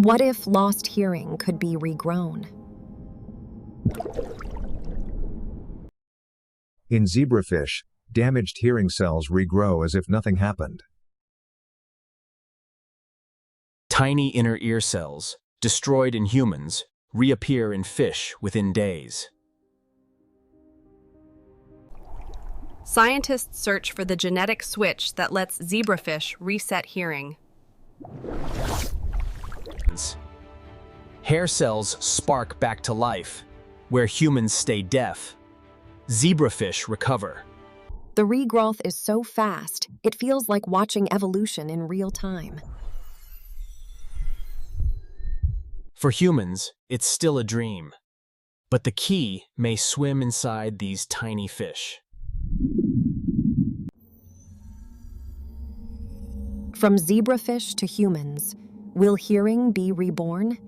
What if lost hearing could be regrown? In zebrafish, damaged hearing cells regrow as if nothing happened. Tiny inner ear cells, destroyed in humans, reappear in fish within days. Scientists search for the genetic switch that lets zebrafish reset hearing. Hair cells spark back to life, where humans stay deaf. Zebrafish recover. The regrowth is so fast, it feels like watching evolution in real time. For humans, it's still a dream. But the key may swim inside these tiny fish. From zebrafish to humans, will hearing be reborn?